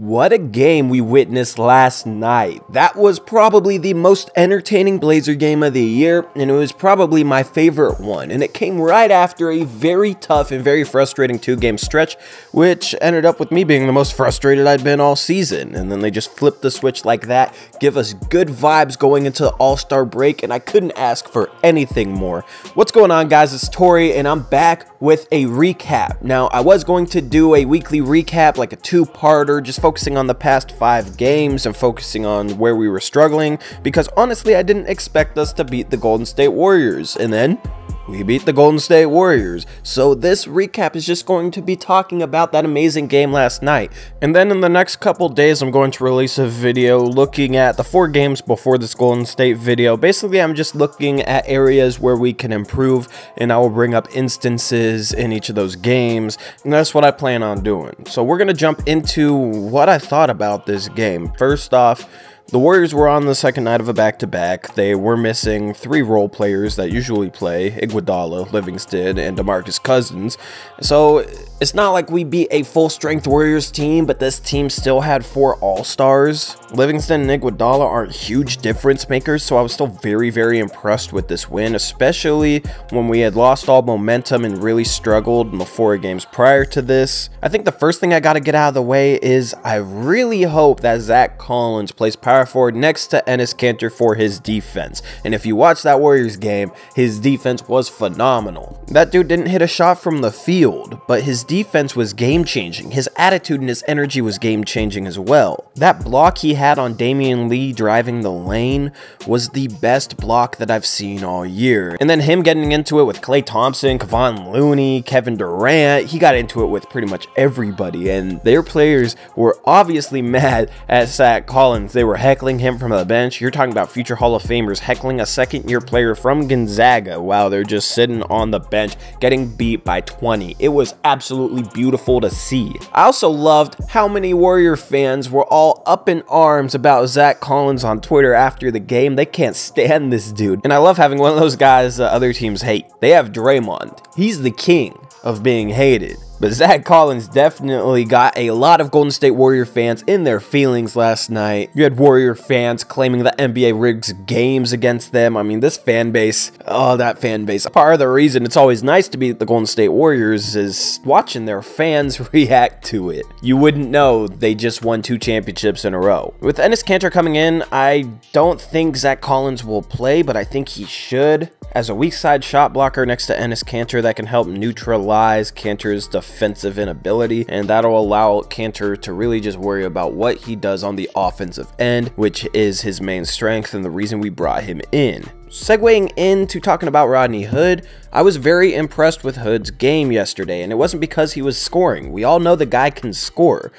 What a game we witnessed last night. That was probably the most entertaining Blazer game of the year, and it was probably my favorite one. And it came right after a very tough and very frustrating two-game stretch, which ended up with me being the most frustrated I'd been all season. And then they just flipped the switch like that, give us good vibes going into the All-Star break, and I couldn't ask for anything more. What's going on, guys? It's Tori, and I'm back with a recap. Now, I was going to do a weekly recap, like a two-parter, just focusing on the past 5 games and focusing on where we were struggling, because honestly, I didn't expect us to beat the Golden State Warriors, and then we beat the Golden State Warriors. So this recap is just going to be talking about that amazing game last night. And then in the next couple days, I'm going to release a video looking at the 4 games before this Golden State video. Basically, I'm just looking at areas where we can improve, and I will bring up instances in each of those games. And that's what I plan on doing. So we're going to jump into what I thought about this game. First off, the Warriors were on the second night of a back-to-back. They were missing 3 role players that usually play, Iguodala, Livingston, and DeMarcus Cousins. So it's not like we beat a full-strength Warriors team, but this team still had 4 All-Stars. Livingston and Iguodala aren't huge difference makers, so I was still very, very impressed with this win, especially when we had lost all momentum and really struggled in the 4 games prior to this. I think the first thing I got to get out of the way is I really hope that Zach Collins plays power forward next to Enes Kanter for his defense. And if you watch that Warriors game, his defense was phenomenal. That dude didn't hit a shot from the field, but his defense was game-changing. His attitude and his energy was game-changing as well. That block he had on Damian Lee driving the lane was the best block that I've seen all year. And then him getting into it with Klay Thompson, Kevon Looney, Kevin Durant, he got into it with pretty much everybody, and their players were obviously mad at Zach Collins. They were heckling him from the bench. You're talking about future Hall of Famers heckling a second-year player from Gonzaga while they're just sitting on the bench getting beat by 20. It was absolutely beautiful to see. I also loved how many Warrior fans were all up in arms about Zach Collins on Twitter after the game. They can't stand this dude. And I love having one of those guys that other teams hate. They have Draymond. He's the king of being hated. But Zach Collins definitely got a lot of Golden State Warrior fans in their feelings last night. You had Warrior fans claiming that NBA rigs games against them. I mean, this fan base, oh, that fan base. Part of the reason it's always nice to beat the Golden State Warriors is watching their fans react to it. You wouldn't know they just won 2 championships in a row. With Enes Kanter coming in, I don't think Zach Collins will play, but I think he should. As a weak side shot blocker next to Enes Kanter, that can help neutralize Kanter's defensive inability, and that'll allow Kanter to really just worry about what he does on the offensive end, which is his main strength and the reason we brought him in. Segueing into talking about Rodney Hood, I was very impressed with Hood's game yesterday, and it wasn't because he was scoring. We all know the guy can score,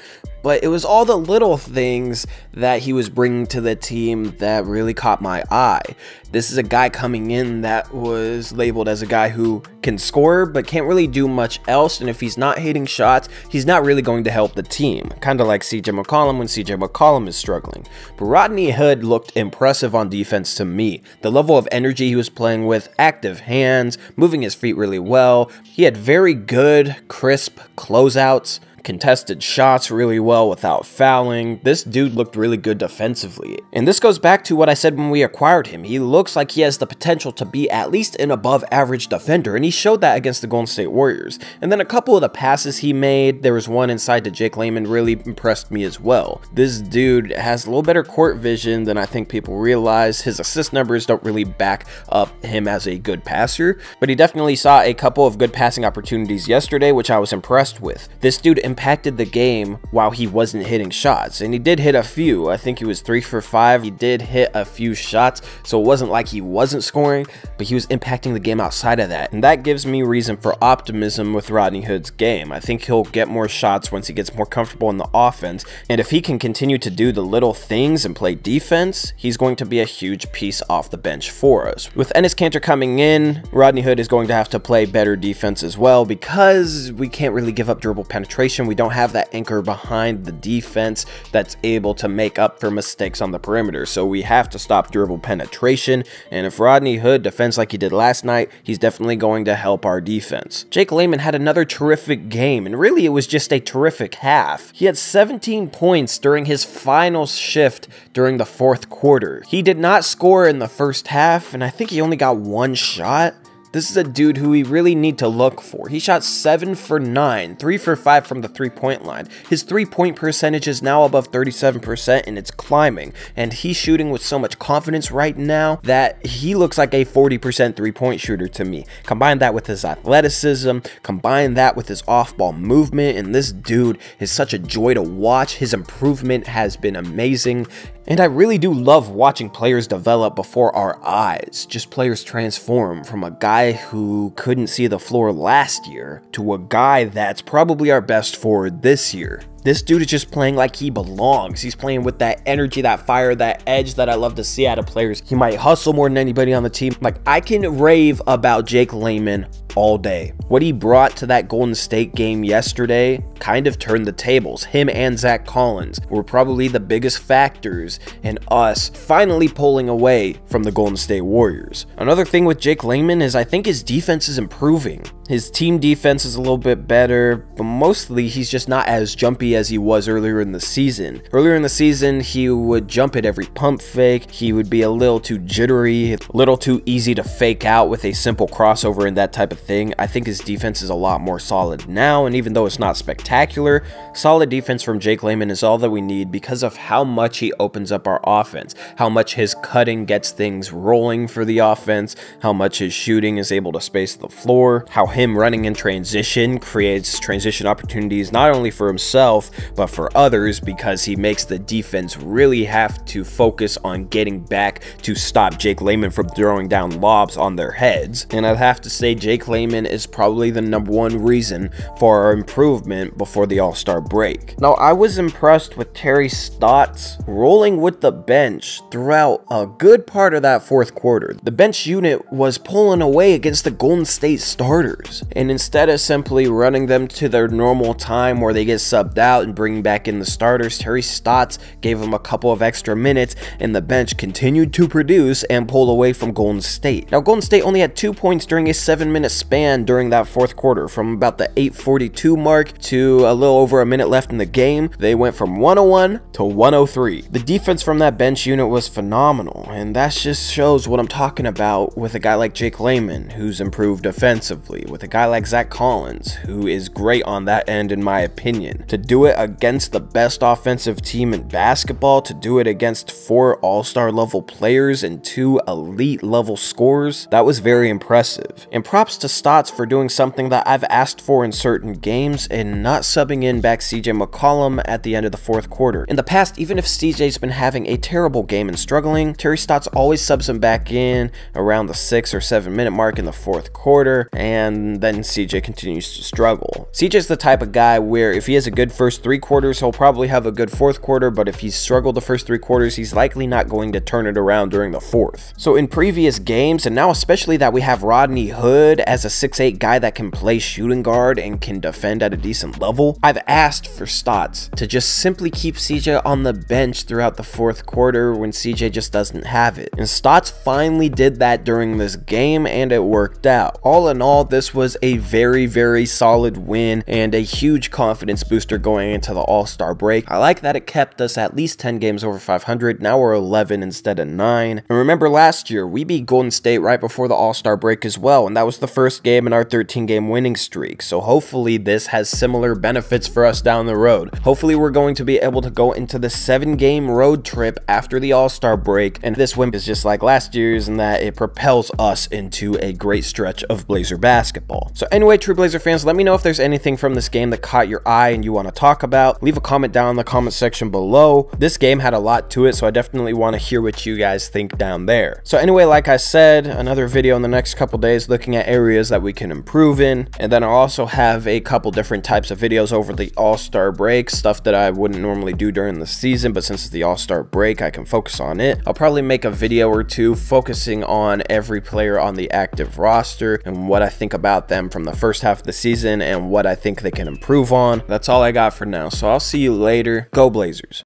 but it was all the little things that he was bringing to the team that really caught my eye. This is a guy coming in that was labeled as a guy who can score but can't really do much else, and if he's not hitting shots, he's not really going to help the team. Kind of like CJ McCollum when CJ McCollum is struggling. But Rodney Hood looked impressive on defense to me. The level of energy he was playing with, active hands, moving his feet really well. He had very good, crisp closeouts, contested shots really well without fouling. This dude looked really good defensively. And this goes back to what I said when we acquired him. He looks like he has the potential to be at least an above average defender, and he showed that against the Golden State Warriors. And then a couple of the passes he made, there was one inside to Jake Layman, really impressed me as well. This dude has a little better court vision than I think people realize. His assist numbers don't really back up him as a good passer, but he definitely saw a couple of good passing opportunities yesterday, which I was impressed with. This dude impacted the game while he wasn't hitting shots, and he did hit a few. I think he was 3 for 5. He did hit a few shots, so it wasn't like he wasn't scoring, but he was impacting the game outside of that, and that gives me reason for optimism with Rodney Hood's game. I think he'll get more shots once he gets more comfortable in the offense, and if he can continue to do the little things and play defense, he's going to be a huge piece off the bench for us. With Enes Kanter coming in, Rodney Hood is going to have to play better defense as well, because we can't really give up dribble penetration transition. We don't have that anchor behind the defense that's able to make up for mistakes on the perimeter. So we have to stop dribble penetration. And if Rodney Hood defends like he did last night, he's definitely going to help our defense. Jake Layman had another terrific game, and really it was just a terrific half. He had 17 points during his final shift during the fourth quarter. He did not score in the first half, and I think he only got one shot. This is a dude who we really need to look for. He shot 7 for 9, 3 for 5 from the three-point line. His three-point percentage is now above 37% and it's climbing. And he's shooting with so much confidence right now that he looks like a 40% three-point shooter to me. Combine that with his athleticism, combine that with his off-ball movement, and this dude is such a joy to watch. His improvement has been amazing. And I really do love watching players develop before our eyes. Just players transform from a guy who couldn't see the floor last year to a guy that's probably our best forward this year. This dude is just playing like he belongs. He's playing with that energy, that fire, that edge that I love to see out of players. He might hustle more than anybody on the team. Like, I can rave about Jake Layman all day. What he brought to that Golden State game yesterday kind of turned the tables. Him and Zach Collins were probably the biggest factors in us finally pulling away from the Golden State Warriors. Another thing with Jake Layman is I think his defense is improving. His team defense is a little bit better, but mostly he's just not as jumpy as he was earlier in the season. Earlier in the season, he would jump at every pump fake. He would be a little too jittery, a little too easy to fake out with a simple crossover and that type of thing. I think his defense is a lot more solid now, and even though it's not spectacular, solid defense from Jake Layman is all that we need because of how much he opens up our offense, how much his cutting gets things rolling for the offense, how much his shooting is able to space the floor, how him running in transition creates transition opportunities not only for himself but for others, because he makes the defense really have to focus on getting back to stop Jake Layman from throwing down lobs on their heads. And I'd have to say Jake Layman is probably the #1 reason for our improvement before the All-Star break. Now, I was impressed with Terry Stotts rolling with the bench throughout a good part of that fourth quarter. The bench unit was pulling away against the Golden State starters, and instead of simply running them to their normal time where they get subbed out and bringing back in the starters, Terry Stotts gave them a couple of extra minutes, and the bench continued to produce and pull away from Golden State. Now, Golden State only had 2 points during a 7-minute span during that fourth quarter. From about the 8:42 mark to a little over a minute left in the game, they went from 101 to 103. The defense from that bench unit was phenomenal, and that just shows what I'm talking about with a guy like Jake Layman, who's improved offensively, with a guy like Zach Collins, who is great on that end in my opinion. To do it against the best offensive team in basketball, to do it against 4 all-star level players and 2 elite level scorers, that was very impressive. And props to Stotts for doing something that I've asked for in certain games and not subbing in back CJ McCollum at the end of the fourth quarter. In the past, even if CJ's been having a terrible game and struggling, Terry Stotts always subs him back in around the 6 or 7 minute mark in the fourth quarter, and then CJ continues to struggle. CJ's the type of guy where if he has a good first 3 quarters, he'll probably have a good fourth quarter, but if he's struggled the first 3 quarters, he's likely not going to turn it around during the fourth. So in previous games, and now especially that we have Rodney Hood as a 6'8 guy that can play shooting guard and can defend at a decent level, I've asked for Stotts to just simply keep CJ on the bench throughout the fourth quarter when CJ just doesn't have it. And Stotts finally did that during this game, and it worked out. All in all, this was a very, very solid win and a huge confidence booster going into the All-Star break. I like that it kept us at least 10 games over 500. Now we're 11 instead of 9. And remember last year, we beat Golden State right before the All-Star break as well, and that was the first game in our 13-game winning streak. So hopefully this has similar benefits for us down the road. Hopefully we're going to be able to go into the 7-game road trip after the All-Star break, and this win is just like last year's in that it propels us into a great stretch of Blazer basketball. So anyway, true Blazer fans, let me know if there's anything from this game that caught your eye and you want to talk about. Leave a comment down in the comment section below. This game had a lot to it, so I definitely want to hear what you guys think down there. So anyway, like I said, another video in the next couple days looking at area areas that we can improve in. And then I'll also have a couple different types of videos over the All-Star break, stuff that I wouldn't normally do during the season, but since it's the All-Star break, I can focus on it. I'll probably make a video or two focusing on every player on the active roster and what I think about them from the first half of the season and what I think they can improve on. That's all I got for now, so I'll see you later. Go Blazers.